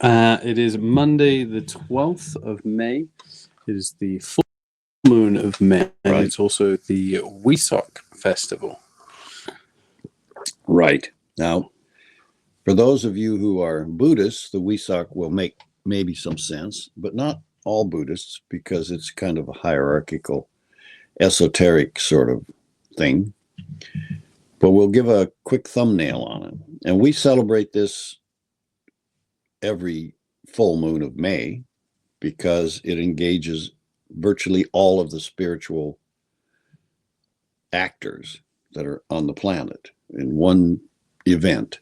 It is Monday, the 12th of May. It is the full moon of May, and it's also the Wesak festival. Right. Now, for those of you who are Buddhists, the Wesak will make maybe some sense, but not all Buddhists, because it's kind of a hierarchical, esoteric sort of thing. But we'll give a quick thumbnail on it. And we celebrate this every full moon of May because it engages virtually all of the spiritual actors that are on the planet in one event.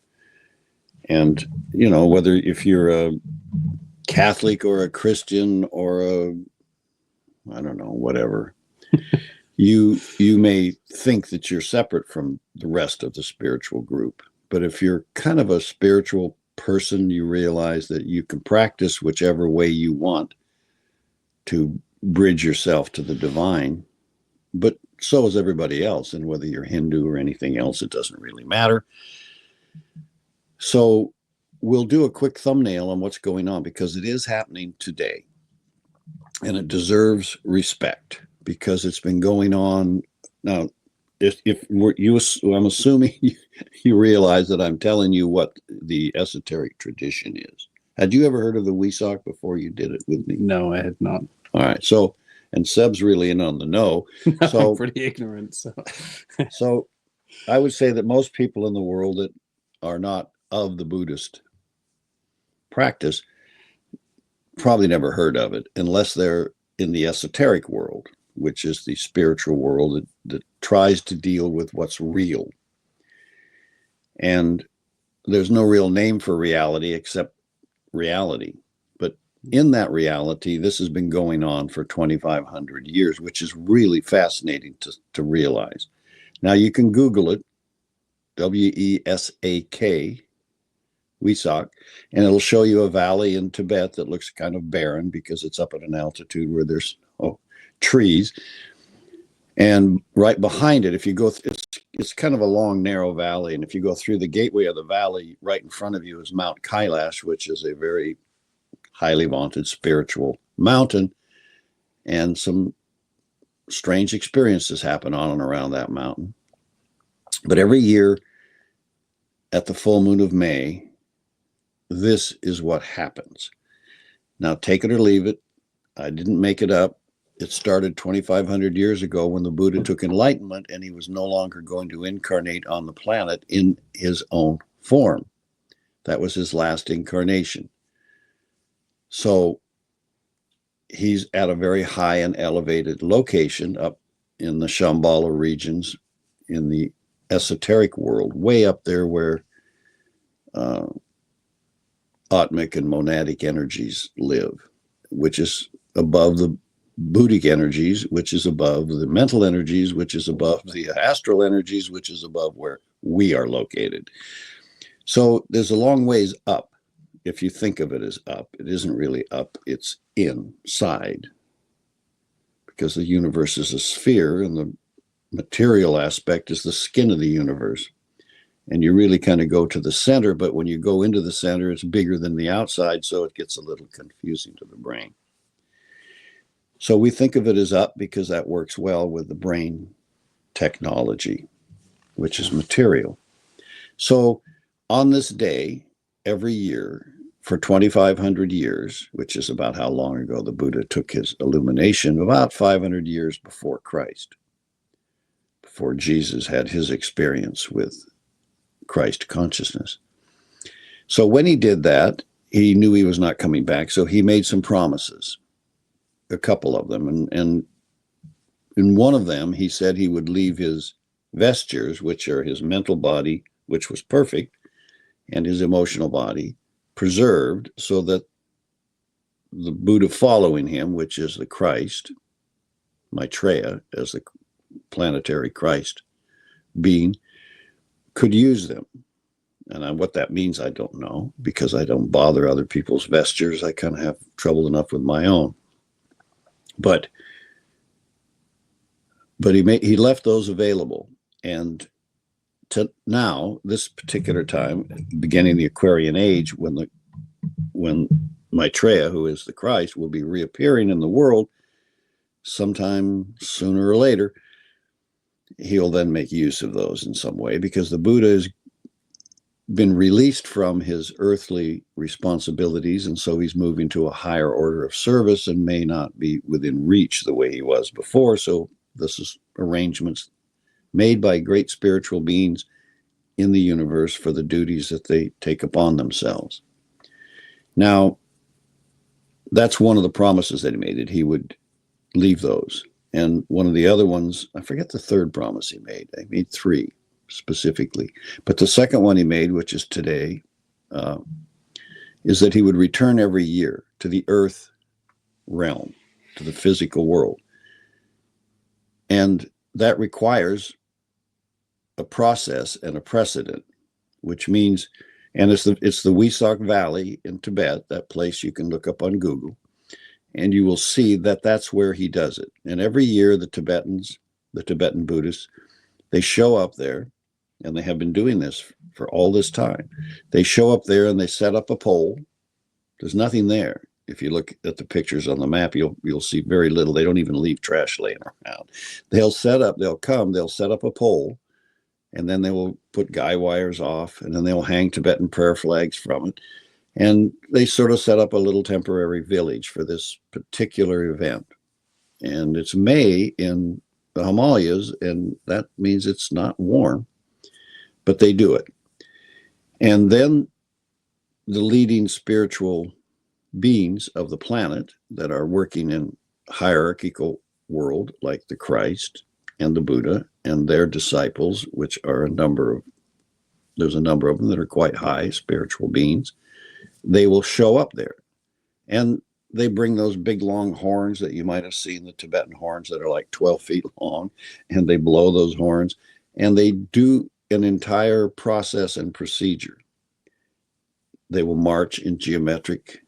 And, you know, whether if you're a Catholic or a Christian or a, I don't know, whatever, you may think that you're separate from the rest of the spiritual group. But if you're kind of a spiritual person, you realize that you can practice whichever way you want to bridge yourself to the divine. But so is everybody else. And whether you're Hindu or anything else, it doesn't really matter. So we'll do a quick thumbnail on what's going on because it is happening today. And it deserves respect because it's been going on. Now, I'm assuming you realize that I'm telling you what the esoteric tradition is. Had you ever heard of the Wesak before you did it with me? No, I had not. All right. So, and Seb's really in on the know. So I'm pretty ignorant. So I would say that most people in the world that are not of the Buddhist practice probably never heard of it unless they're in the esoteric world, which is the spiritual world that tries to deal with what's real. And there's no real name for reality except reality. But in that reality, this has been going on for 2,500 years, which is really fascinating to realize. Now you can Google it, Wesak, Wesak, and it'll show you a valley in Tibet that looks kind of barren because it's up at an altitude where there's trees. And right behind it, if you go, it's kind of a long, narrow valley. And if you go through the gateway of the valley, right in front of you is Mount Kailash, which is a very highly vaunted spiritual mountain. And some strange experiences happen on and around that mountain. But every year at the full moon of May, this is what happens. Now, take it or leave it. I didn't make it up. It started 2,500 years ago when the Buddha took enlightenment and he was no longer going to incarnate on the planet in his own form. That was his last incarnation. So he's at a very high and elevated location up in the Shambhala regions in the esoteric world, way up there where Atmic and monadic energies live, which is above the Buddhic energies, which is above the mental energies, which is above the astral energies, which is above where we are located. So there's a long ways up. If you think of it as up, it isn't really up, it's inside. Because the universe is a sphere and the material aspect is the skin of the universe. And you really kind of go to the center, but when you go into the center, it's bigger than the outside, so it gets a little confusing to the brain. So we think of it as up because that works well with the brain technology, which is material. So on this day, every year for 2,500 years, which is about how long ago the Buddha took his illumination, about 500 years before Christ, before Jesus had his experience with Christ consciousness. So when he did that, he knew he was not coming back, so he made some promises. A couple of them, and in one of them he said he would leave his vestures, which are his mental body, which was perfect, and his emotional body preserved, so that the Buddha following him, which is the Christ, Maitreya, as the planetary Christ being, could use them. And what that means, I don't know, because I don't bother other people's vestures. I kind of have trouble enough with my own. But he left those available, and to now, this particular time, beginning the Aquarian age, when the when Maitreya, who is the Christ, will be reappearing in the world sometime sooner or later, he'll then make use of those in some way, because the Buddha has been released from his earthly responsibilities, and so he's moving to a higher order of service and may not be within reach the way he was before. So this is arrangements made by great spiritual beings in the universe for the duties that they take upon themselves. Now, that's one of the promises that he made, that he would leave those. And one of the other ones, I forget the third promise he made. He made three specifically. But the second one he made, which is today, is that he would return every year to the earth realm, to the physical world. And that requires a process and a precedent, which means, and it's the Wesak Valley in Tibet, that place you can look up on Google, and you will see that that's where he does it. And every year the Tibetan Buddhists, they show up there, and they have been doing this for all this time. They show up there and they set up a pole. There's nothing there. If you look at the pictures on the map, you'll see very little. They don't even leave trash laying around. They'll set up a pole, and then they will put guy wires off, and then they'll hang Tibetan prayer flags from it. And they sort of set up a little temporary village for this particular event. And it's May in the Himalayas, and that means it's not warm, but they do it. And then the leading spiritual beings of the planet that are working in hierarchical world, like the Christ and the Buddha and their disciples, which are there's a number of them that are quite high spiritual beings, they will show up there. And they bring those big long horns that you might have seen, the Tibetan horns that are like 12 feet long, and they blow those horns, and they do an entire process and procedure. They will march in geometric,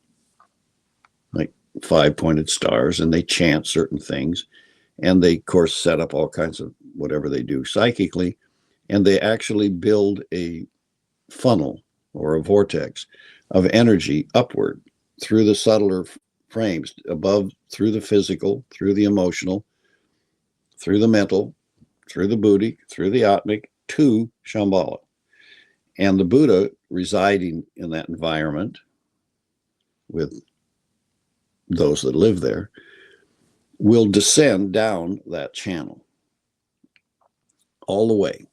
like 5-pointed stars, and they chant certain things. And they, of course, set up all kinds of whatever they do psychically. And they actually build a funnel or a vortex of energy upward through the subtler frames, above, through the physical, through the emotional, through the mental, through the buddhic, through the atmic, to Shambhala. And the Buddha, residing in that environment with those that live there, will descend down that channel all the way.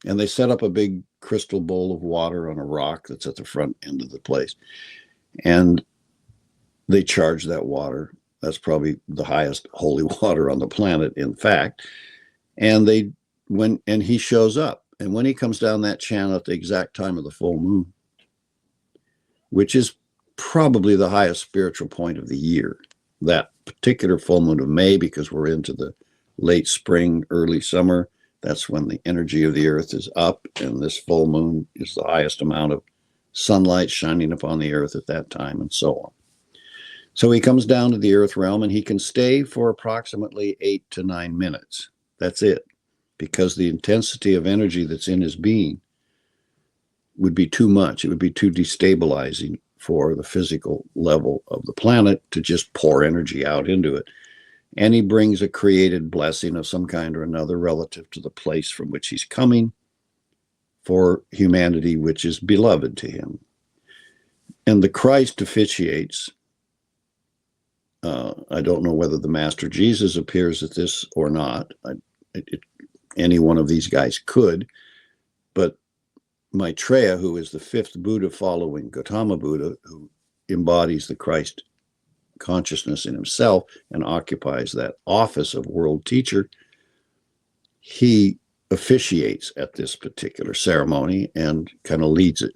And they set up a big crystal bowl of water on a rock that's at the front end of the place. And they charge that water. That's probably the highest holy water on the planet, in fact. And he shows up. And when he comes down that channel at the exact time of the full moon, which is probably the highest spiritual point of the year, that particular full moon of May, because we're into the late spring, early summer, that's when the energy of the earth is up, and this full moon is the highest amount of sunlight shining upon the earth at that time, and so on. So he comes down to the earth realm, and he can stay for approximately 8 to 9 minutes. That's it, because the intensity of energy that's in his being would be too much. It would be too destabilizing for the physical level of the planet to just pour energy out into it. And he brings a created blessing of some kind or another relative to the place from which he's coming for humanity, which is beloved to him. And the Christ officiates. I don't know whether the Master Jesus appears at this or not. Any one of these guys could, but Maitreya, who is the fifth Buddha following Gautama Buddha, who embodies the Christ consciousness in himself and occupies that office of world teacher, he officiates at this particular ceremony and kind of leads it.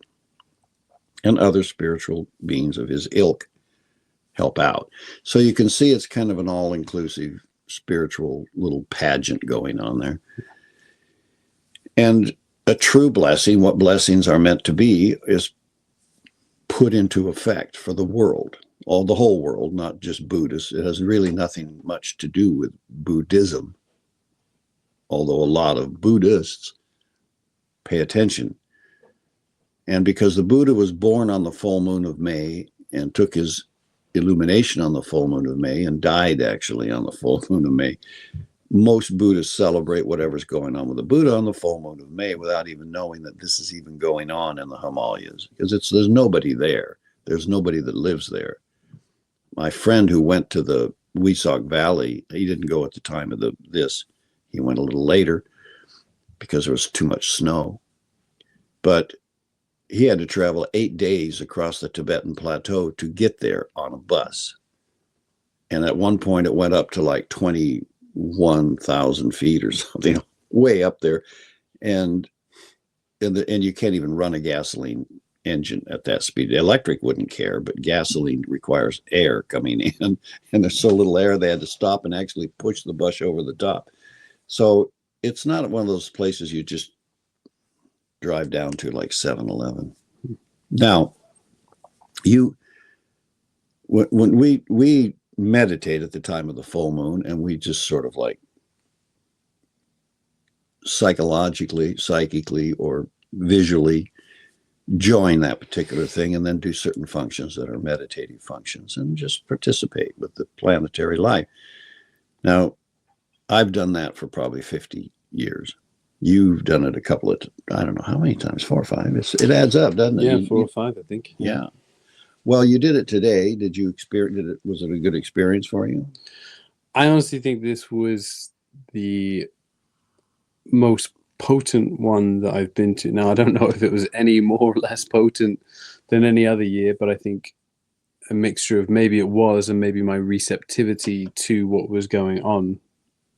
And other spiritual beings of his ilk help out. So you can see it's kind of an all-inclusive spiritual little pageant going on there. And a true blessing, what blessings are meant to be, is put into effect for the world, the whole world, not just Buddhists. It has really nothing much to do with Buddhism, although a lot of Buddhists pay attention And because the Buddha was born on the full moon of May and took his illumination on the full moon of May and died actually on the full moon of May, most Buddhists celebrate whatever's going on with the Buddha on the full moon of May without even knowing that this is even going on in the Himalayas, because there's nobody there. There's nobody that lives there. My friend who went to the Wesak Valley, he didn't go at the time of this. He went a little later because there was too much snow. But he had to travel 8 days across the Tibetan plateau to get there on a bus. And at one point it went up to like 21,000 feet or something, way up there. And you can't even run a gasoline engine at that speed. The electric wouldn't care, but gasoline requires air coming in, and there's so little air they had to stop and actually push the bus over the top. So it's not one of those places you just drive down to like 7-Eleven. Now, when we meditate at the time of the full moon, and we just sort of like psychologically, psychically, or visually join that particular thing, and then do certain functions that are meditative functions and just participate with the planetary life. Now, I've done that for probably 50 years. You've done it a couple of, I don't know how many times, 4 or 5. It adds up, doesn't it? Yeah, 4 or 5, I think. Yeah. Well, you did it today. Did you experience it? Was it a good experience for you? I honestly think this was the most potent one that I've been to. Now, I don't know if it was any more or less potent than any other year, but I think a mixture of maybe it was, and maybe my receptivity to what was going on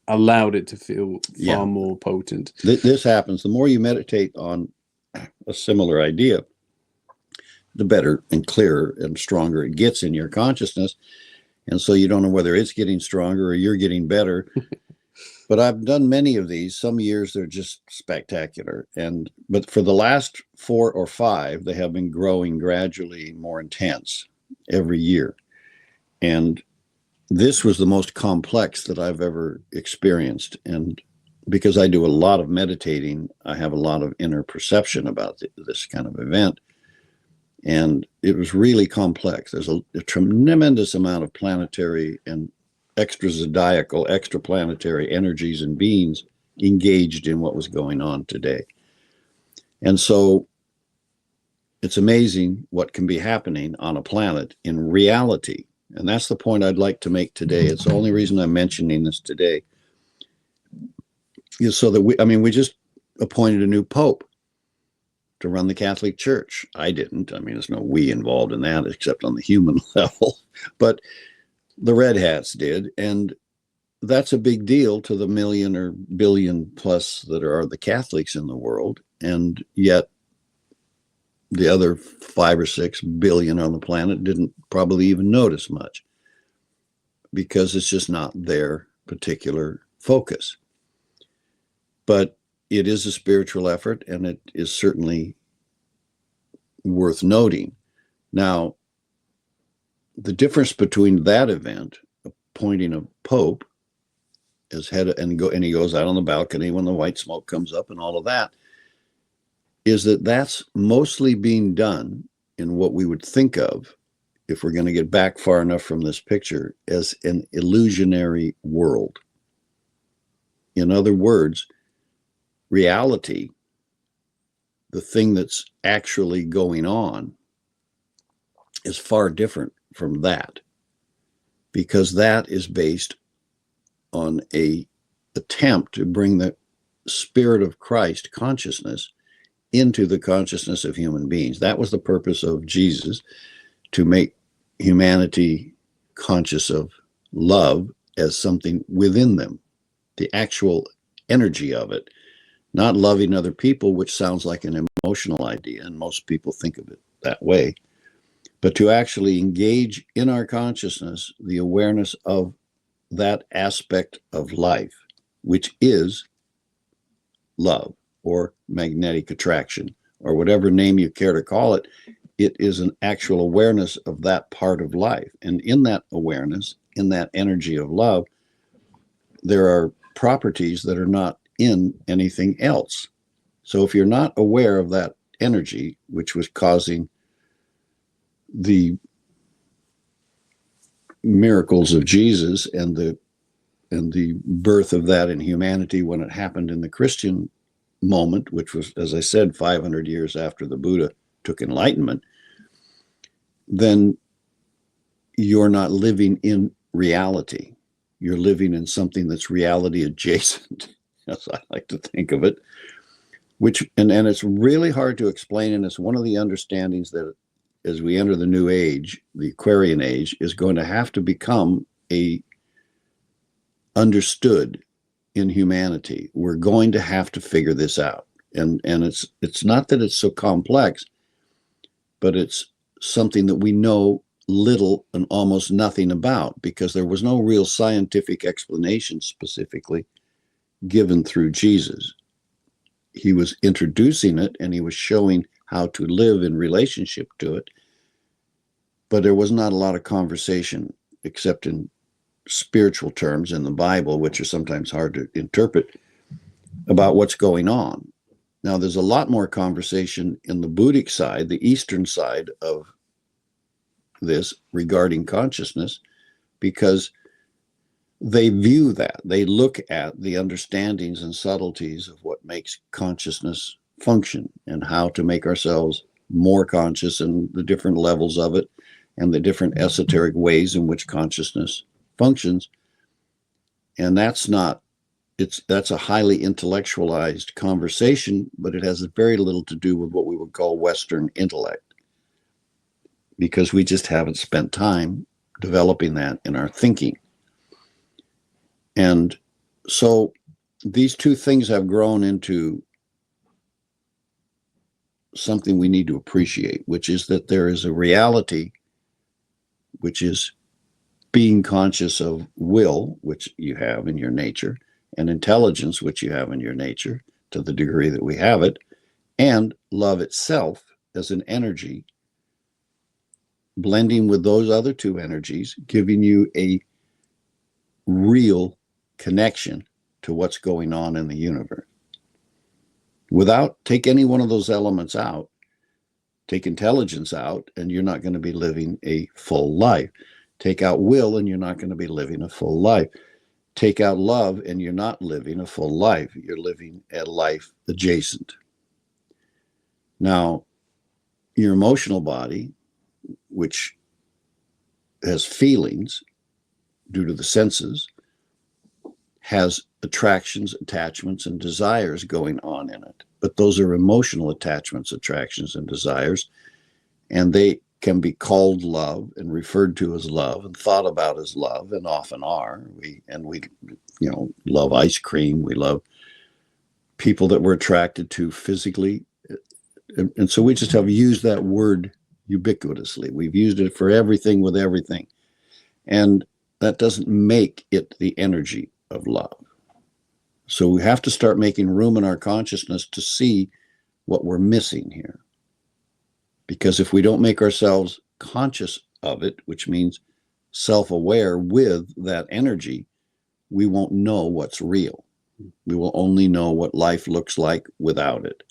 allowed it to feel far more potent. This happens. The more you meditate on a similar idea, the better and clearer and stronger it gets in your consciousness. And so you don't know whether it's getting stronger or you're getting better. But I've done many of these. Some years they're just spectacular. But for the last 4 or 5, they have been growing gradually more intense every year. And this was the most complex that I've ever experienced. And because I do a lot of meditating, I have a lot of inner perception about this kind of event. And it was really complex. There's a tremendous amount of planetary and extra-zodiacal, extraplanetary energies and beings engaged in what was going on today. And so it's amazing what can be happening on a planet in reality. And that's the point I'd like to make today. It's the only reason I'm mentioning this today is so that we just appointed a new pope to run the Catholic Church. I didn't. I mean, there's no we involved in that except on the human level. But the Red Hats did, and that's a big deal to the million or billion plus that are the Catholics in the world, and yet the other 5 or 6 billion on the planet didn't probably even notice much because it's just not their particular focus. But it is a spiritual effort, and it is certainly worth noting. Now, the difference between that event, appointing a pope as head, and he goes out on the balcony when the white smoke comes up and all of that, is that that's mostly being done in what we would think of, if we're going to get back far enough from this picture, as an illusionary world. In other words, reality, the thing that's actually going on, is far different from that, because that is based on an attempt to bring the Spirit of Christ consciousness into the consciousness of human beings. That was the purpose of Jesus, to make humanity conscious of love as something within them, the actual energy of it, not loving other people, which sounds like an emotional idea, and most people think of it that way, but to actually engage in our consciousness the awareness of that aspect of life, which is love or magnetic attraction, or whatever name you care to call it. It is an actual awareness of that part of life. And in that awareness, in that energy of love, there are properties that are not in anything else. So if you're not aware of that energy, which was causing the miracles of Jesus and the birth of that in humanity when it happened in the Christian moment, which was, as I said, 500 years after the Buddha took enlightenment, then you're not living in reality. You're living in something that's reality adjacent, as I like to think of it, and it's really hard to explain. And it's one of the understandings that as we enter the new age, the Aquarian age, is going to have to become understood in humanity. We're going to have to figure this out. And it's not that it's so complex, but it's something that we know little and almost nothing about, because there was no real scientific explanation specifically given through Jesus. He was introducing it and he was showing how to live in relationship to it, but there was not a lot of conversation except in spiritual terms in the Bible, which are sometimes hard to interpret, about what's going on. Now, there's a lot more conversation in the Buddhic side, the Eastern side of this, regarding consciousness, because they view that, they look at the understandings and subtleties of what makes consciousness function and how to make ourselves more conscious and the different levels of it and the different esoteric ways in which consciousness functions. And that's a highly intellectualized conversation, but it has very little to do with what we would call Western intellect, because we just haven't spent time developing that in our thinking. And so these two things have grown into something we need to appreciate, which is that there is a reality, which is being conscious of will, which you have in your nature, and intelligence, which you have in your nature to the degree that we have it, and love itself as an energy, blending with those other two energies, giving you a real connection to what's going on in the universe. Take any one of those elements out, take intelligence out, and you're not going to be living a full life. Take out will, and you're not going to be living a full life. Take out love, and you're not living a full life. You're living a life adjacent. Now, your emotional body, which has feelings due to the senses, has attractions, attachments, and desires going on in it. But those are emotional attachments, attractions, and desires, and they can be called love and referred to as love and thought about as love, and often are. We love ice cream. We love people that we're attracted to physically. And so we just have used that word ubiquitously. We've used it for everything with everything. And that doesn't make it the energy of love. So we have to start making room in our consciousness to see what we're missing here. Because if we don't make ourselves conscious of it, which means self-aware with that energy, we won't know what's real. We will only know what life looks like without it.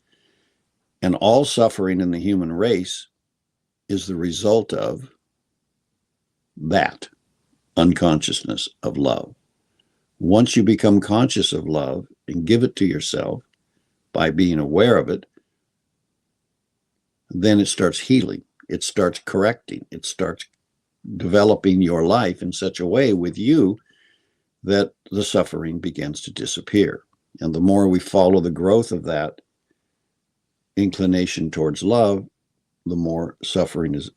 And all suffering in the human race is the result of that unconsciousness of love. Once you become conscious of love and give it to yourself by being aware of it, then it starts healing. It starts correcting. It starts developing your life in such a way with you that the suffering begins to disappear. And the more we follow the growth of that inclination towards love, the more suffering is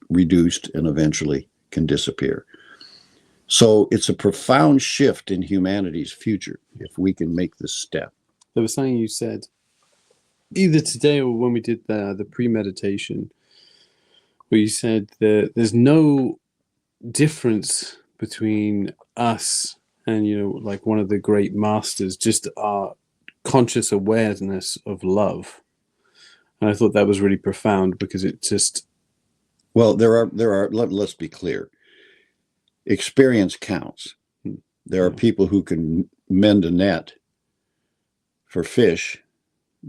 reduced and eventually can disappear. So it's a profound shift in humanity's future if we can make this step. There was something you said either today or when we did the pre-meditation, where you said that there's no difference between us and, like one of the great masters, just our conscious awareness of love. And I thought that was really profound, because it just... Well, let's be clear. Experience counts. There are people who can mend a net for fish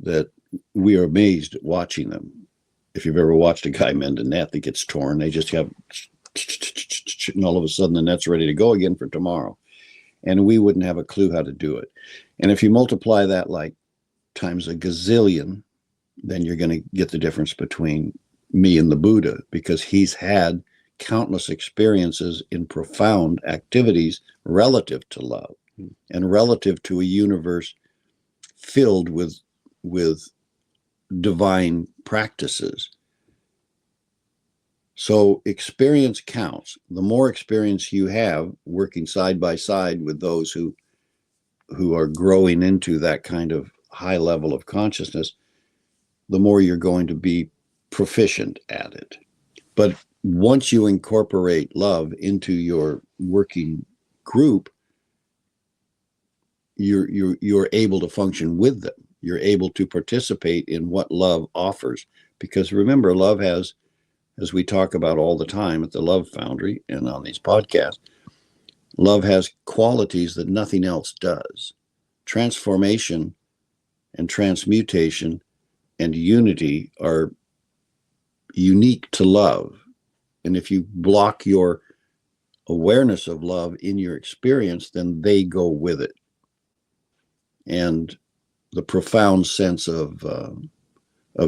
that we are amazed at watching them. If you've ever watched a guy mend a net that gets torn, they just have, and all of a sudden the net's ready to go again for tomorrow. And we wouldn't have a clue how to do it. And if you multiply that like times a gazillion, then you're going to get the difference between me and the Buddha, because he's had countless experiences in profound activities relative to love and relative to a universe filled with divine practices. So experience counts. The more experience you have working side by side with those who are growing into that kind of high level of consciousness, the more you're going to be proficient at it. But once you incorporate love into your working group, you're able to function with them. You're able to participate in what love offers. Because remember, love has, as we talk about all the time at the Love Foundry and on these podcasts, love has qualities that nothing else does. Transformation and transmutation and unity are unique to love. And if you block your awareness of love in your experience, then they go with it. And the profound sense of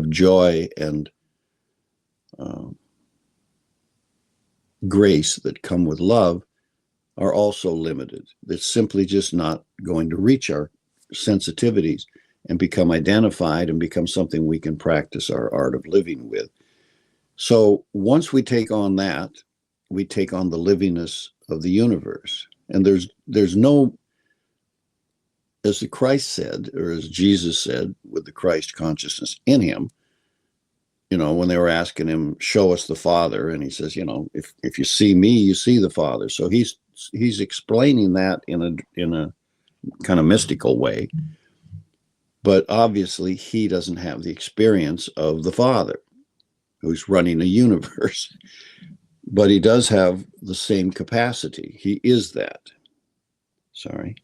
joy and grace that come with love are also limited. It's simply just not going to reach our sensitivities and become identified and become something we can practice our art of living with. So once we take on that, we take on the livingness of the universe. And there's no, as the Christ said, or as Jesus said, with the Christ consciousness in him, you know, when they were asking him, show us the Father, and he says, you know, if you see me, you see the Father. So he's explaining that in a kind of mystical way. But obviously he doesn't have the experience of the Father who's running a universe. But he does have the same capacity. He is that. Sorry.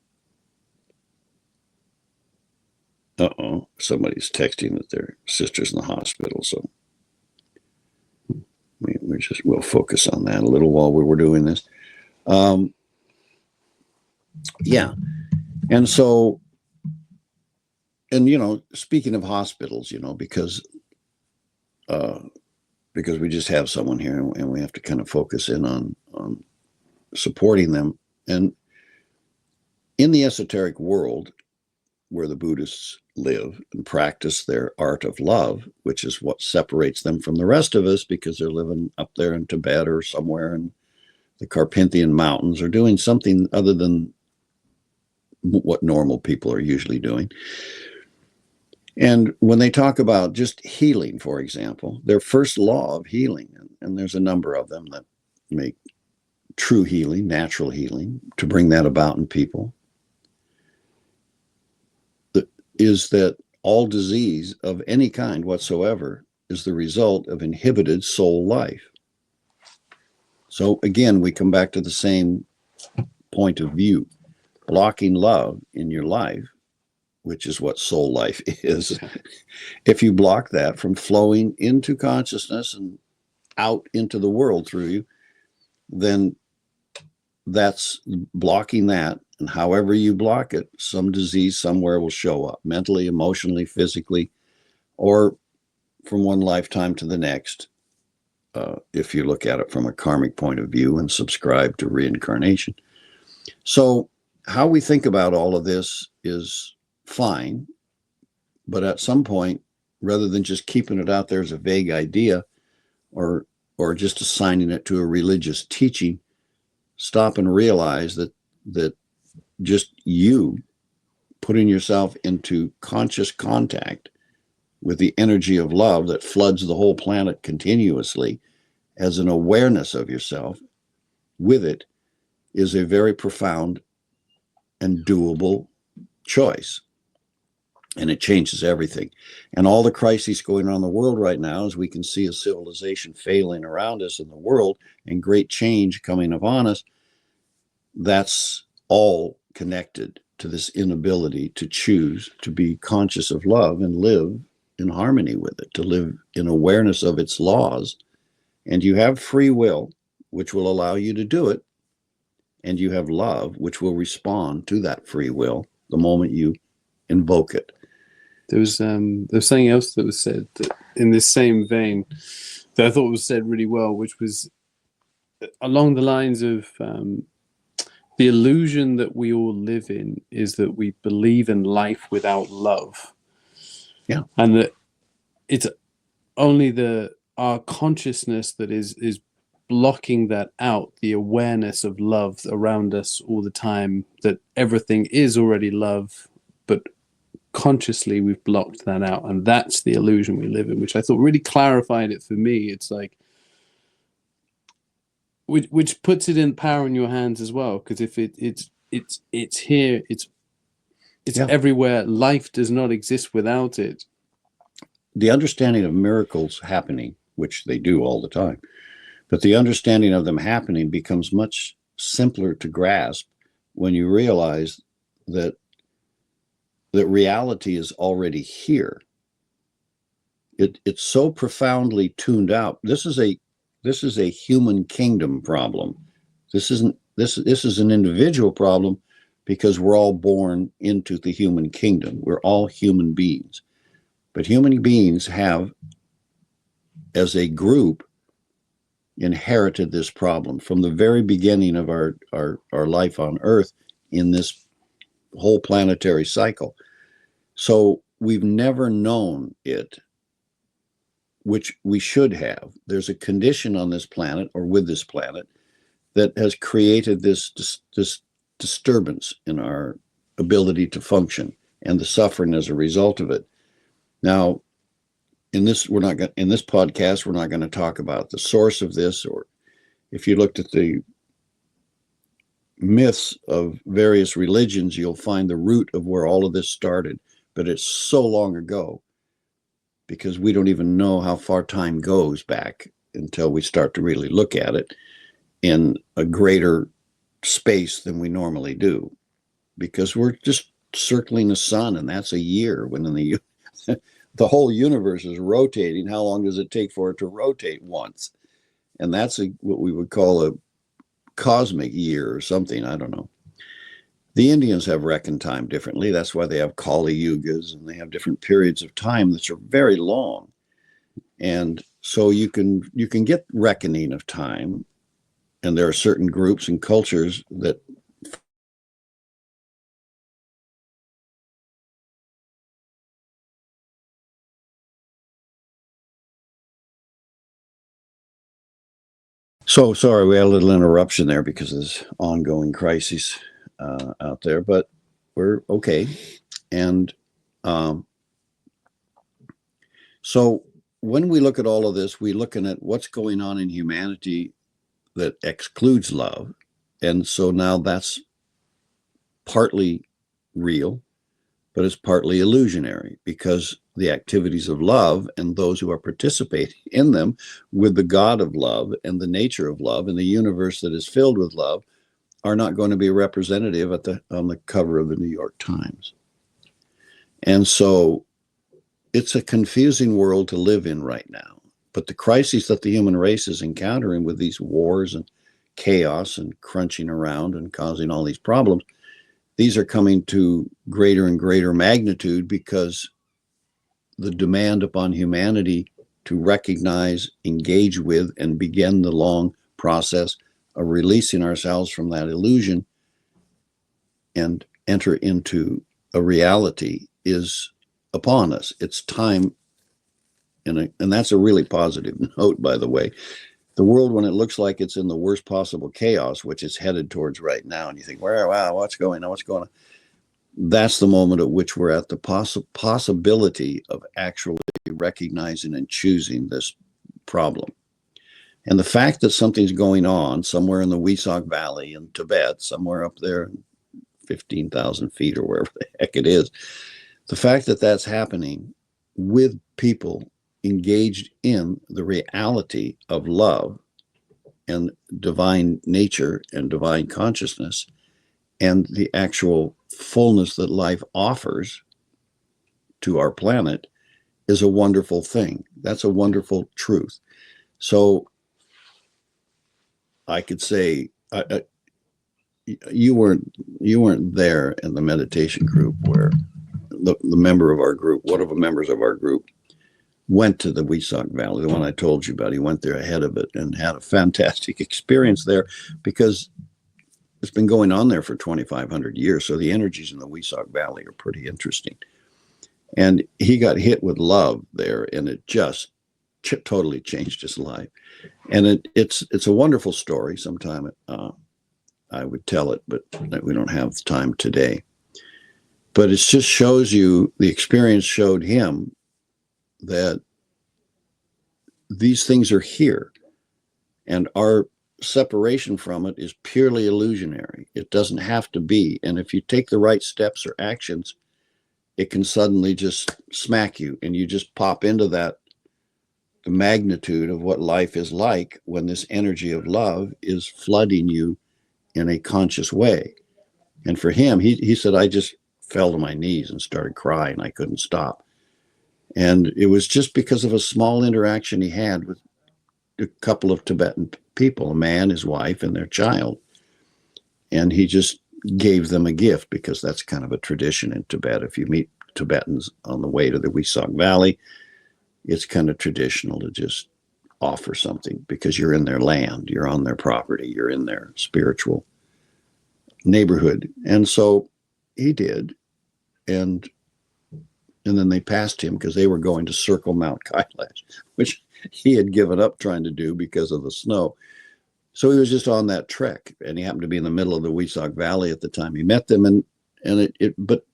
Uh-oh. Somebody's texting that their sister's in the hospital. So we'll focus on that a little while we were doing this. Yeah. And so, and, you know, speaking of hospitals, you know, because we just have someone here and we have to kind of focus in on supporting them. And in the esoteric world where the Buddhists live and practice their art of love, which is what separates them from the rest of us, because they're living up there in Tibet or somewhere in the Carpathian Mountains, or doing something other than what normal people are usually doing. And when they talk about just healing, for example, their first law of healing, and there's a number of them that make true healing, natural healing, to bring that about in people, is that all disease of any kind whatsoever is the result of inhibited soul life. So again, we come back to the same point of view. Blocking love in your life, which is what soul life is, if you block that from flowing into consciousness and out into the world through you, then that's blocking that. And however you block it, some disease somewhere will show up, mentally, emotionally, physically, or from one lifetime to the next, if you look at it from a karmic point of view and subscribe to reincarnation. So how we think about all of this is fine, but at some point, rather than just keeping it out there as a vague idea or just assigning it to a religious teaching, stop and realize that just you putting yourself into conscious contact with the energy of love that floods the whole planet continuously as an awareness of yourself with it is a very profound and doable choice. And it changes everything. And all the crises going on in the world right now, as we can see a civilization failing around us in the world and great change coming upon us, that's all connected to this inability to choose to be conscious of love and live in harmony with it, to live in awareness of its laws. And you have free will, which will allow you to do it. And you have love, which will respond to that free will the moment you invoke it. There was something else that was said that in this same vein that I thought was said really well, which was along the lines of the illusion that we all live in is that we believe in life without love. Yeah. And that it's only our consciousness that is blocking that out, the awareness of love around us all the time, that everything is already love, but consciously we've blocked that out. And that's the illusion we live in, which I thought really clarified it for me. It's like, which puts it in power in your hands as well, because if it's here, it's everywhere. Life does not exist without it. The understanding of miracles happening, which they do all the time, but the understanding of them happening becomes much simpler to grasp when you realize that reality is already here. It's so profoundly tuned out. This is a human kingdom problem. This is an individual problem, because we're all born into the human kingdom. We're all human beings. But human beings have, as a group, inherited this problem from the very beginning of our life on Earth in this whole planetary cycle. So we've never known it, which we should have. There's a condition on this planet, or with this planet, that has created this disturbance in our ability to function, and the suffering as a result of it. Now, in this podcast, we're not going to talk about the source of this, or if you looked at the myths of various religions, you'll find the root of where all of this started. But it's so long ago, because we don't even know how far time goes back until we start to really look at it in a greater space than we normally do, because we're just circling the sun, and that's a year, when in the whole universe is rotating. How long does it take for it to rotate once? And that's what we would call a cosmic year or something. I don't know. The Indians have reckoned time differently. That's why they have Kali Yugas, and they have different periods of time that are very long. And so you can get reckoning of time, and there are certain groups and cultures that So sorry, we had a little interruption there because of this ongoing crisis out there, but we're okay. And so when we look at all of this, we're looking at what's going on in humanity that excludes love. And so now that's partly real, but it's partly illusionary, because the activities of love and those who are participating in them with the God of love and the nature of love and the universe that is filled with love are not going to be representative on the cover of the New York Times. And so it's a confusing world to live in right now. But the crises that the human race is encountering with these wars and chaos and crunching around and causing all these problems, these are coming to greater and greater magnitude, because the demand upon humanity to recognize, engage with, and begin the long process of releasing ourselves from that illusion and enter into a reality is upon us. It's time, and that's a really positive note, by the way. The world, when it looks like it's in the worst possible chaos, which it's headed towards right now, and you think, wow, what's going on? That's the moment at which we're at the possibility of actually recognizing and choosing this problem. And the fact that something's going on somewhere in the Wesak Valley in Tibet, somewhere up there, 15,000 feet or wherever the heck it is, the fact that that's happening with people engaged in the reality of love and divine nature and divine consciousness and the actual fullness that life offers to our planet is a wonderful thing. That's a wonderful truth. So I could say, you weren't there in the meditation group where the member of our group, one of the members of our group, went to the Wesak Valley, the one I told you about. He went there ahead of it and had a fantastic experience there, because it's been going on there for 2,500 years. So the energies in the Wesak Valley are pretty interesting. And he got hit with love there, and it just totally changed his life. And it's a wonderful story. Sometime I would tell it, but we don't have the time today. But it just shows you, the experience showed him that these things are here, and our separation from it is purely illusionary. It doesn't have to be. And if you take the right steps or actions, it can suddenly just smack you, and you just pop into that, the magnitude of what life is like when this energy of love is flooding you in a conscious way. And for him, he said, I just fell to my knees and started crying. I couldn't stop. And it was just because of a small interaction he had with a couple of Tibetan people, a man, his wife, and their child. And he just gave them a gift, because that's kind of a tradition in Tibet. If you meet Tibetans on the way to the Wesak Valley, it's kind of traditional to just offer something, because you're in their land, you're on their property, you're in their spiritual neighborhood. And so he did. And then they passed him, because they were going to circle Mount Kailash, which he had given up trying to do because of the snow. So he was just on that trek, and he happened to be in the middle of the Wesak Valley at the time he met them. But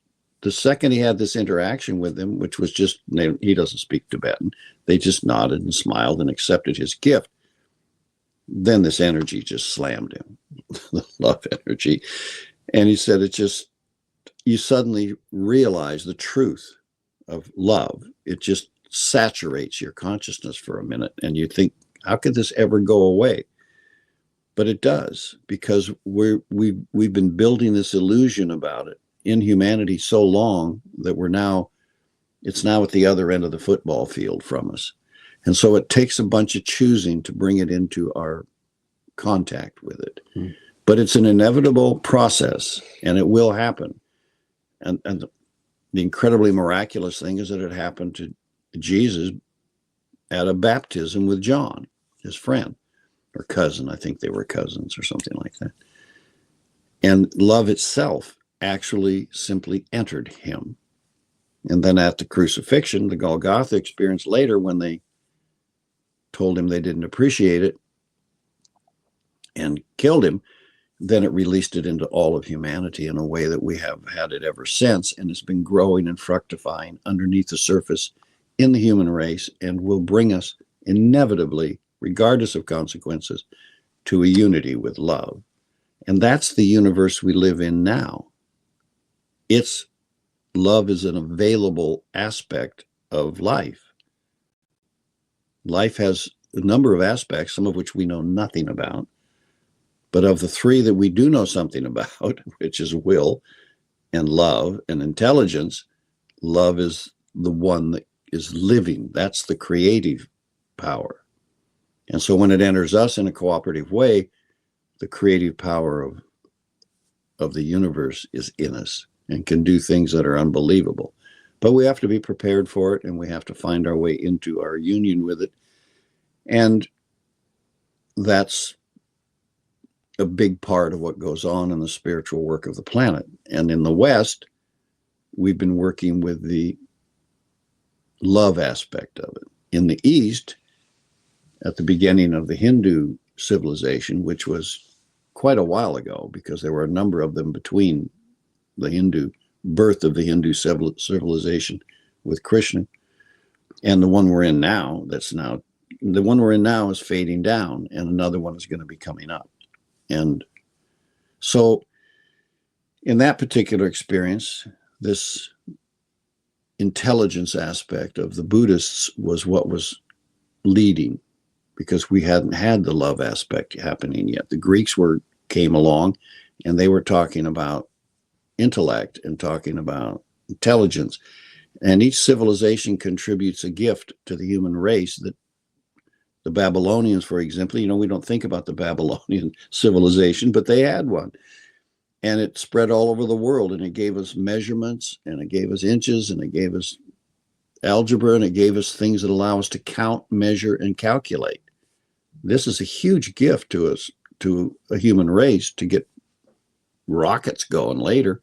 the second he had this interaction with them, which was just, he doesn't speak Tibetan, they just nodded and smiled and accepted his gift. Then this energy just slammed him, the love energy. And he said, you suddenly realize the truth of love. It just saturates your consciousness for a minute, and you think, how could this ever go away? But it does, because we've been building this illusion about it in humanity so long that it's now at the other end of the football field from us. And so it takes a bunch of choosing to bring it into our contact with it. But it's an inevitable process, and it will happen. And the incredibly miraculous thing is that it happened to Jesus at a baptism with John, his friend or cousin. I think they were cousins or something like that. And love itself actually simply entered him. And then at the crucifixion, the Golgotha experience later, when they told him they didn't appreciate it and killed him, then it released it into all of humanity in a way that we have had it ever since. And it's been growing and fructifying underneath the surface in the human race, and will bring us inevitably, regardless of consequences, to a unity with love. And that's the universe we live in now. Love is an available aspect of life. Life has a number of aspects, some of which we know nothing about. But of the three that we do know something about, which is will and love and intelligence, love is the one that is living. That's the creative power. And so when it enters us in a cooperative way, the creative power of the universe is in us and can do things that are unbelievable. But we have to be prepared for it, and we have to find our way into our union with it. And that's a big part of what goes on in the spiritual work of the planet. And in the West, we've been working with the love aspect of it. In the East, at the beginning of the Hindu civilization, which was quite a while ago, because there were a number of them between the birth of the Hindu civilization with Krishna and the one we're in now, the one we're in now is fading down, and another one is going to be coming up. And so in that particular experience, this intelligence aspect of the Buddhists was what was leading, because we hadn't had the love aspect happening yet. The Greeks came along, and they were talking about intellect and talking about intelligence. And each civilization contributes a gift to the human race. That the Babylonians, for example, we don't think about the Babylonian civilization, but they had one. And it spread all over the world, and it gave us measurements, and it gave us inches, and it gave us algebra, and it gave us things that allow us to count, measure, and calculate. This is a huge gift to us, to a human race, to get rockets going later.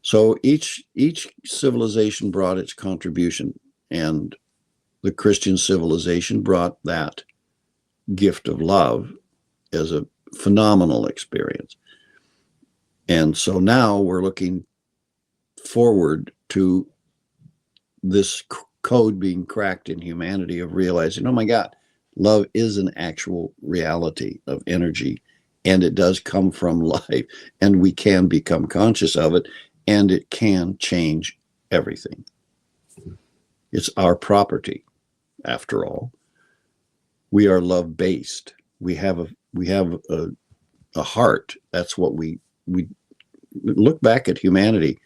So each civilization brought its contribution, and the Christian civilization brought that gift of love as a phenomenal experience. And so now we're looking forward to this code being cracked in humanity of realizing, oh my God, love is an actual reality of energy, and it does come from life, and we can become conscious of it, and it can change everything. It's our property, after all. We are love-based. We have a heart. That's what we look back at humanity.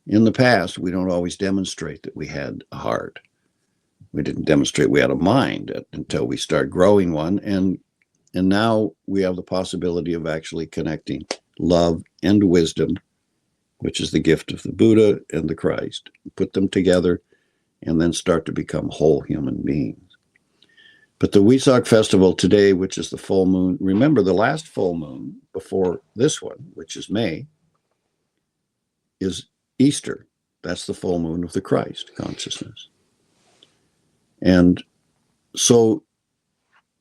In the past, we don't always demonstrate that we had a heart. We didn't demonstrate we had a mind until we start growing one. And now we have the possibility of actually connecting love and wisdom, which is the gift of the Buddha and the Christ. Put them together and then start to become whole human beings. But the Wesak festival today, which is the full moon, remember the last full moon before this one, which is May, is Easter. That's the full moon of the Christ consciousness. And so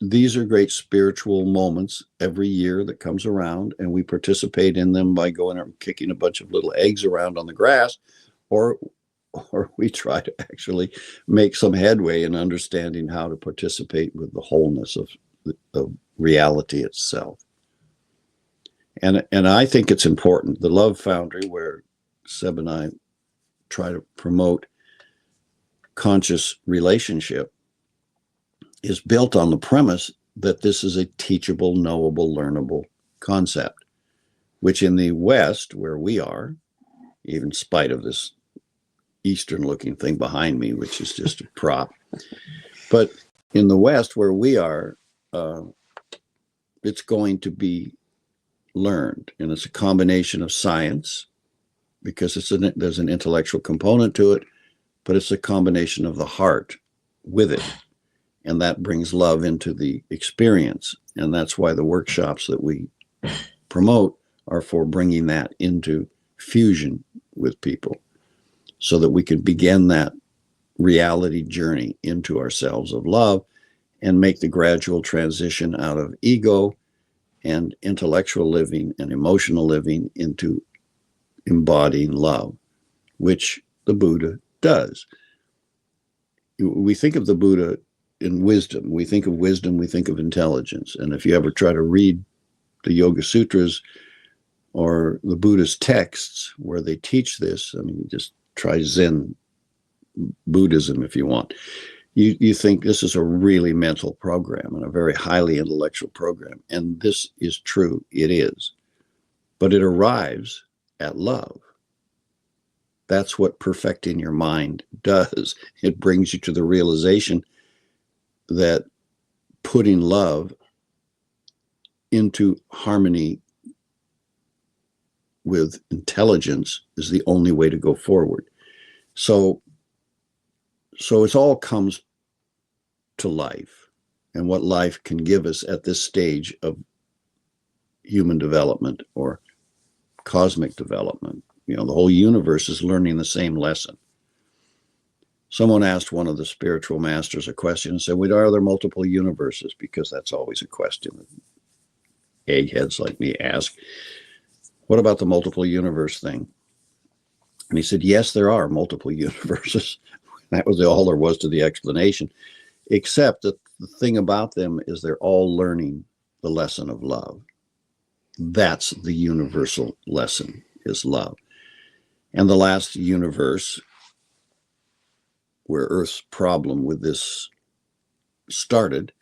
these are great spiritual moments every year that comes around, and we participate in them by going out and kicking a bunch of little eggs around on the grass, or we try to actually make some headway in understanding how to participate with the wholeness of reality itself. And I think it's important. The Love Foundry, where Seb and I try to promote conscious relationship, is built on the premise that this is a teachable, knowable, learnable concept, which in the West, where we are, even in spite of this Eastern looking thing behind me, which is just a prop, but in the West, where we are, it's going to be learned. And it's a combination of science, because there's an intellectual component to it, but it's a combination of the heart with it. And that brings love into the experience. And that's why the workshops that we promote are for bringing that into fusion with people, so that we can begin that reality journey into ourselves of love and make the gradual transition out of ego and intellectual living and emotional living into embodying love, which the Buddha does. We think of the Buddha in wisdom. We think of wisdom, we think of intelligence. And if you ever try to read the Yoga Sutras or the Buddha's texts where they teach this, I mean, just try Zen Buddhism if you want. You think this is a really mental program and a very highly intellectual program. And this is true. It is. But it arrives at love. That's what perfecting your mind does. It brings you to the realization that putting love into harmony with intelligence is the only way to go forward. So it all comes to life and what life can give us at this stage of human development or cosmic development. The whole universe is learning the same lesson. Someone asked one of the spiritual masters a question and said, well, are there multiple universes? Because that's always a question that eggheads like me ask. What about the multiple universe thing? And he said, yes, there are multiple universes. That was all there was to the explanation, except that the thing about them is they're all learning the lesson of love. That's the universal lesson, is love. And the last universe where Earth's problem with this started,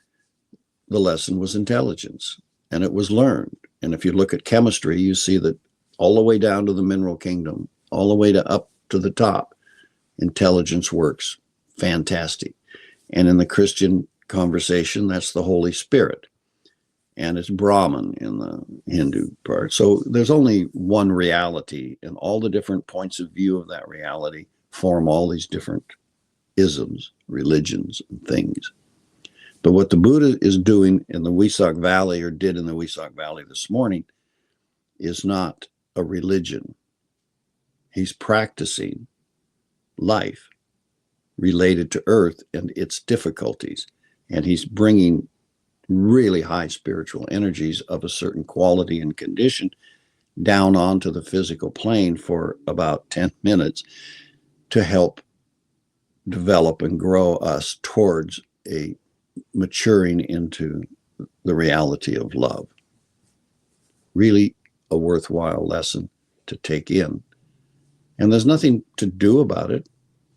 the lesson was intelligence, and it was learned. And if you look at chemistry, you see that all the way down to the mineral kingdom, all the way up to the top, intelligence works. Fantastic. And in the Christian conversation, that's the Holy Spirit. And it's Brahman in the Hindu part. So there's only one reality, and all the different points of view of that reality form all these different isms, religions, and things. But what the Buddha is doing in the Wesak Valley, or did in the Wesak Valley this morning, is not a religion. He's practicing life related to Earth and its difficulties. And he's bringing really high spiritual energies of a certain quality and condition down onto the physical plane for about 10 minutes to help develop and grow us towards a maturing into the reality of love. Really a worthwhile lesson to take in. And there's nothing to do about it.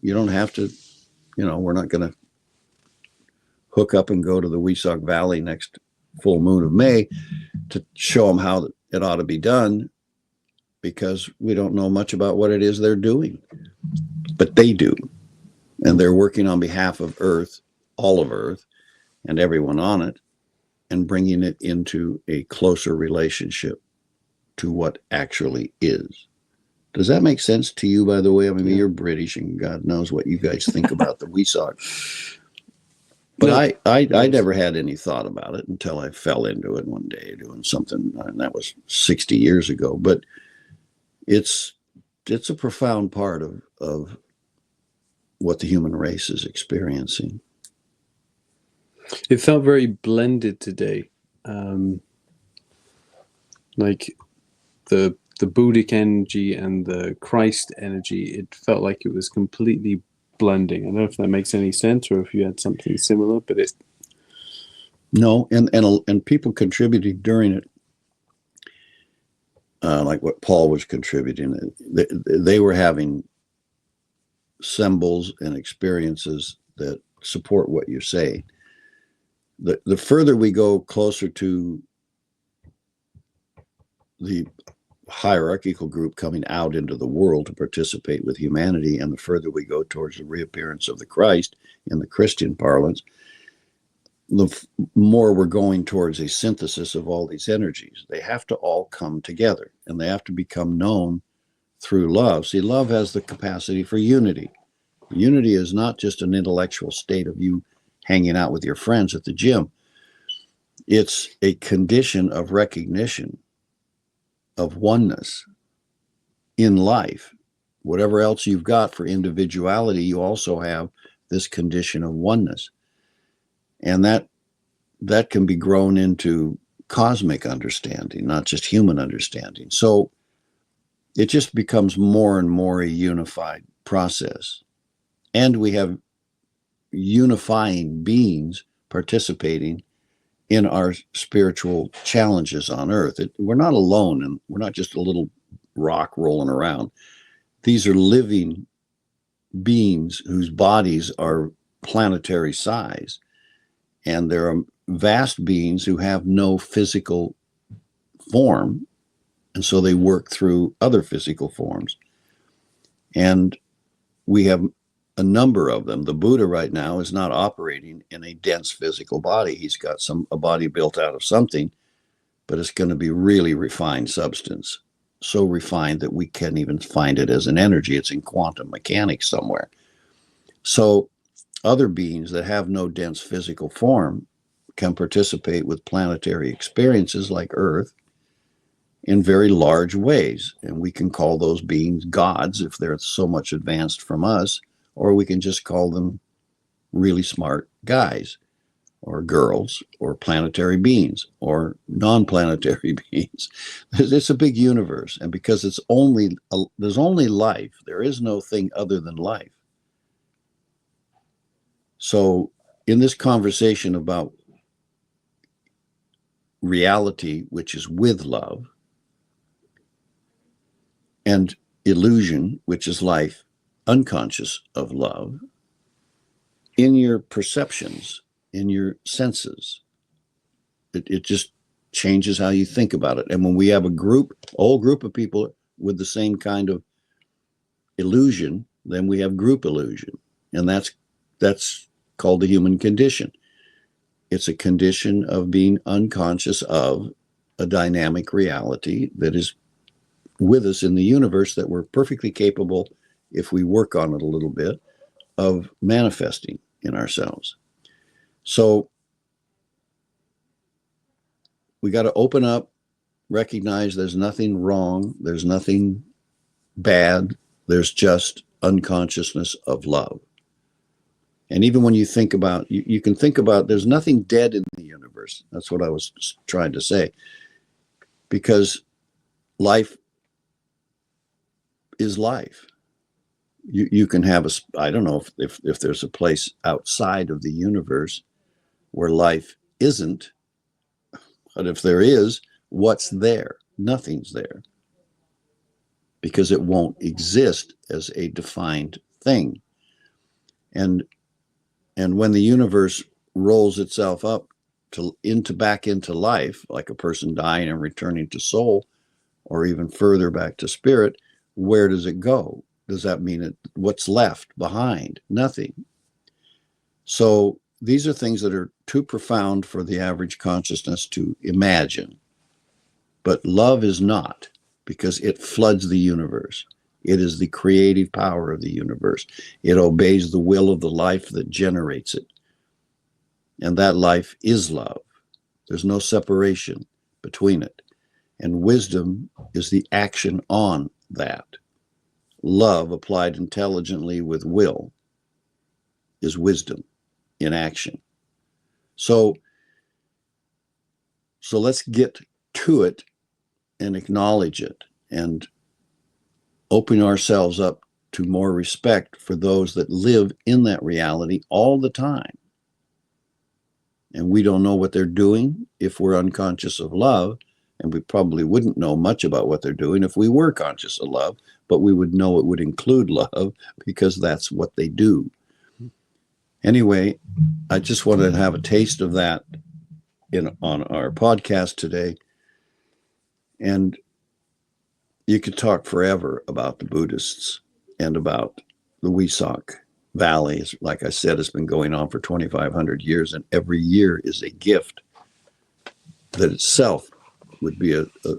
You don't have to, we're not going to hook up and go to the Wesak Valley next full moon of May to show them how it ought to be done, because we don't know much about what it is they're doing. But they do. And they're working on behalf of Earth, all of Earth, and everyone on it, and bringing it into a closer relationship to what actually is. Does that make sense to you, by the way? I mean, you're British, and God knows what you guys think about the Wesak. But no, I never had any thought about it until I fell into it one day doing something, and that was 60 years ago. But it's a profound part of what the human race is experiencing. It felt very blended today. Like the Buddhic energy and the Christ energy, it felt like it was completely blending. I don't know if that makes any sense, or if you had something similar, but it's no, and people contributing during it, like what Paul was contributing. They were having symbols and experiences that support what you're saying. The further we go closer to the hierarchical group coming out into the world to participate with humanity, and the further we go towards the reappearance of the Christ in the Christian parlance, the more we're going towards a synthesis of all these energies. They have to all come together, and they have to become known through love. See, love has the capacity for unity. Unity is not just an intellectual state of you hanging out with your friends at the gym. It's a condition of recognition of oneness in life. Whatever else you've got for individuality, you also have this condition of oneness. And that can be grown into cosmic understanding, not just human understanding. So it just becomes more and more a unified process. And we have unifying beings participating in our spiritual challenges on Earth. We're not alone, and we're not just a little rock rolling around. These are living beings whose bodies are planetary size. And there are vast beings who have no physical form, and so they work through other physical forms. And we have a number of them. The Buddha right now is not operating in a dense physical body. He's got a body built out of something, but it's going to be really refined substance. So refined that we can't even find it as an energy. It's in quantum mechanics somewhere. So other beings that have no dense physical form can participate with planetary experiences like Earth in very large ways. And we can call those beings gods if they're so much advanced from us, or we can just call them really smart guys or girls or planetary beings or non-planetary beings. It's a big universe. And because there's only life, there is no thing other than life. So in this conversation about reality, which is with love, and illusion, which is life unconscious of love, in your perceptions, in your senses, it just changes how you think about it. And when we have a whole group of people with the same kind of illusion, then we have group illusion. And that's called the human condition. It's a condition of being unconscious of a dynamic reality that is with us in the universe that we're perfectly capable, if we work on it a little bit, of manifesting in ourselves. So we got to open up, recognize there's nothing wrong, there's nothing bad, there's just unconsciousness of love. And even when you think about, you can think about, there's nothing dead in the universe. That's what I was trying to say. Because life is life. You can have I don't know if there's a place outside of the universe where life isn't, but if there is, what's there? Nothing's there. Because it won't exist as a defined thing. And when the universe rolls itself up back into life, like a person dying and returning to soul, or even further back to spirit, where does it go? Does that mean what's left behind? Nothing. So these are things that are too profound for the average consciousness to imagine. But love is not, because it floods the universe. It is the creative power of the universe. It obeys the will of the life that generates it. And that life is love. There's no separation between it. And wisdom is the action on that. Love applied intelligently with will is wisdom in action. So let's get to it and acknowledge it and open ourselves up to more respect for those that live in that reality all the time. And we don't know what they're doing if we're unconscious of love, and we probably wouldn't know much about what they're doing if we were conscious of love, but we would know it would include love because that's what they do. Anyway, I just wanted to have a taste of that on our podcast today. And you could talk forever about the Buddhists and about the Wesak Valley. Like I said, it's been going on for 2,500 years, and every year is a gift that itself would be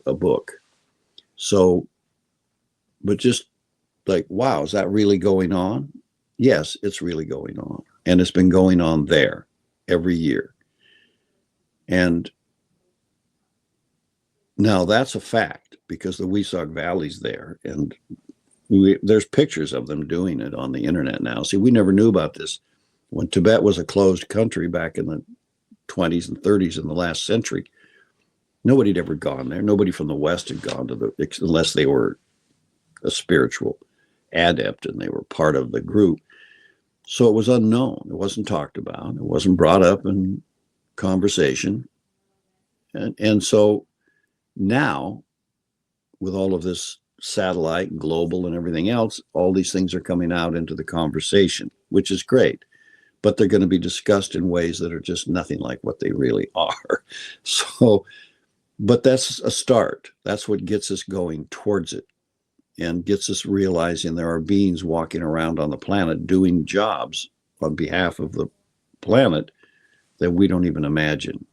a book. So, but just like, wow, is that really going on? Yes, it's really going on. And it's been going on there every year. And now that's a fact because the Wesak Valley's there. And there's pictures of them doing it on the internet now. See, we never knew about this. When Tibet was a closed country back in the 20s and 30s in the last century, nobody had ever gone there. Nobody from the West had gone to unless they were a spiritual adept and they were part of the group. So it was unknown. It wasn't talked about. It wasn't brought up in conversation. And so now, with all of this satellite and global and everything else, all these things are coming out into the conversation, which is great. But they're going to be discussed in ways that are just nothing like what they really are. So, but that's a start. That's what gets us going towards it and gets us realizing there are beings walking around on the planet doing jobs on behalf of the planet that we don't even imagine.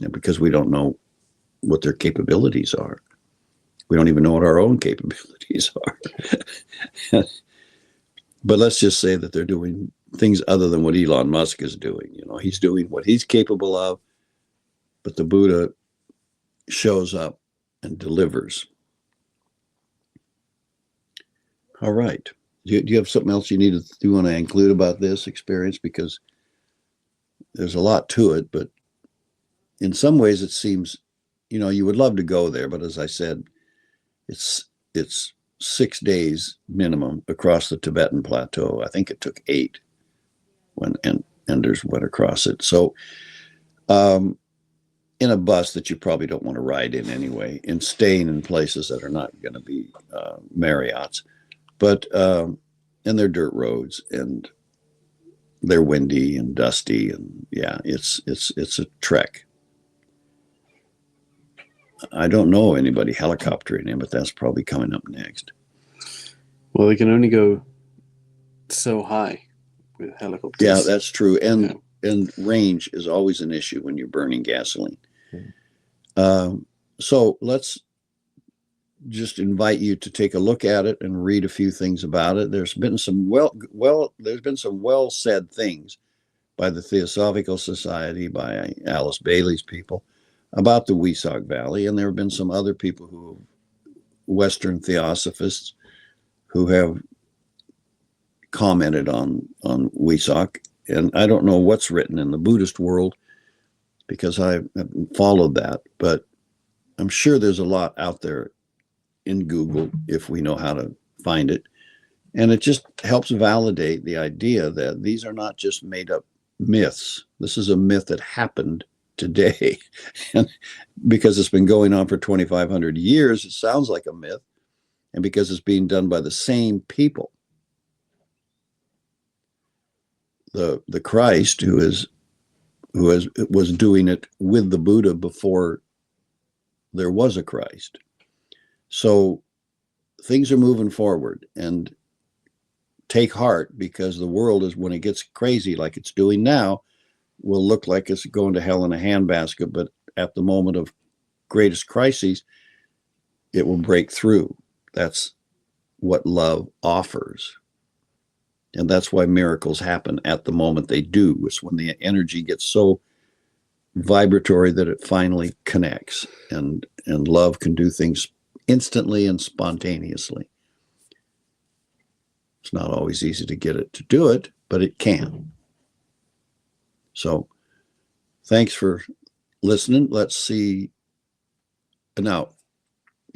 And because we don't know what their capabilities are. We don't even know what our own capabilities are. But let's just say that they're doing things other than what Elon Musk is doing. You know, he's doing what he's capable of, but the Buddha shows up and delivers. All right. Do you have something else you want to include about this experience? Because there's a lot to it, but in some ways it seems, you know, you would love to go there, but as I said, it's 6 days minimum across the Tibetan plateau. I think it took 8 when Enders went across it. So in a bus that you probably don't want to ride in anyway, and staying in places that are not going to be Marriott's. But and they're dirt roads and they're windy and dusty, and yeah, it's a trek. I don't know anybody helicoptering in, but that's probably coming up next. Well, they can only go so high with helicopters. Yeah, that's true. And range is always an issue when you're burning gasoline. So let's just invite you to take a look at it and read a few things about it. There's been some well said things by the Theosophical Society, by Alice Bailey's people, about the Wesak Valley, and there have been some other people Western theosophists, who have commented on Wesak. And I don't know what's written in the Buddhist world, because I haven't followed that, but I'm sure there's a lot out there in Google if we know how to find it. And it just helps validate the idea that these are not just made up myths. This is a myth that happened today. And because it's been going on for 2,500 years, it sounds like a myth. And because it's being done by the same people. The Christ who was doing it with the Buddha before there was a Christ. So things are moving forward, and take heart, because the world is, when it gets crazy like it's doing now, will look like it's going to hell in a handbasket. But at the moment of greatest crises, it will break through. That's what love offers. And that's why miracles happen at the moment they do. It's when the energy gets so vibratory that it finally connects, and love can do things instantly and spontaneously. It's not always easy to get it to do it, but it can. So thanks for listening. Let's see. Now,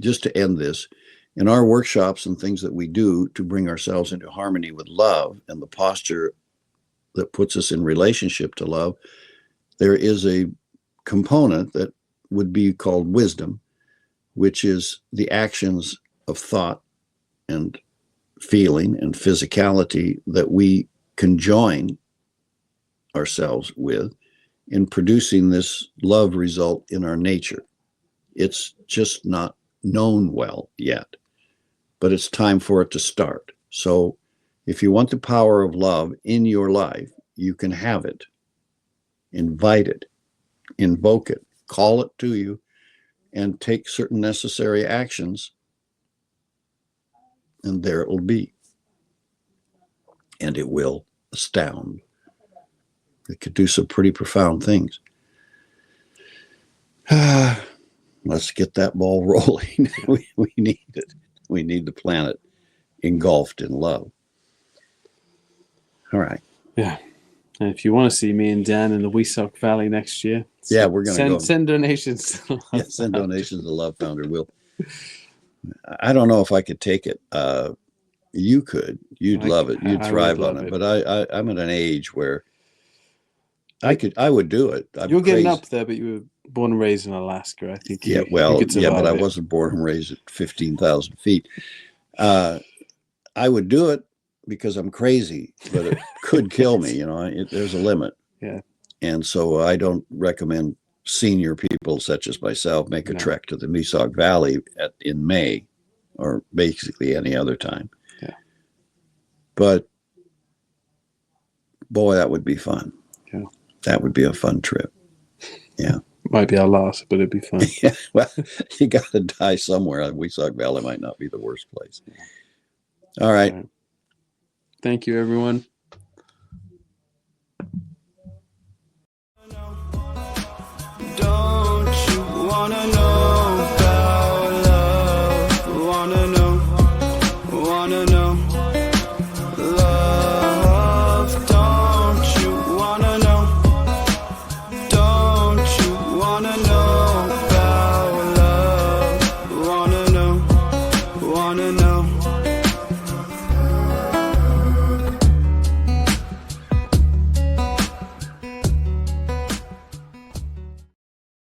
just to end this, in our workshops and things that we do to bring ourselves into harmony with love and the posture that puts us in relationship to love, there is a component that would be called wisdom, which is the actions of thought and feeling and physicality that we conjoin ourselves with in producing this love result in our nature. It's just not known well yet, but it's time for it to start. So if you want the power of love in your life, you can have it. Invite it, invoke it, call it to you, and take certain necessary actions, and there it will be. And it will astound. It could do some pretty profound things. Let's get that ball rolling. We need it. We need the planet engulfed in love. All right. Yeah. And if you want to see me and Dan in the Wesak Valley next year, we're going to go. Send donations. Send donations to Love Foundry. I don't know if I could take it. You could. You'd love it. You'd thrive on it. But I'm at an age where I would do it. You're getting up there, but you were born and raised in Alaska. I think. But I wasn't born and raised at 15,000 feet. I would do it because I'm crazy, but it could kill me. There's a limit. Yeah. And so I don't recommend senior people such as myself make a trek to the Wesak Valley in May, or basically any other time. Yeah. But boy, that would be fun. Yeah. That would be a fun trip. Yeah. Might be our last, but it'd be fun. Yeah, well, you got to die somewhere. Wesak Valley might not be the worst place. All right. Thank you, everyone.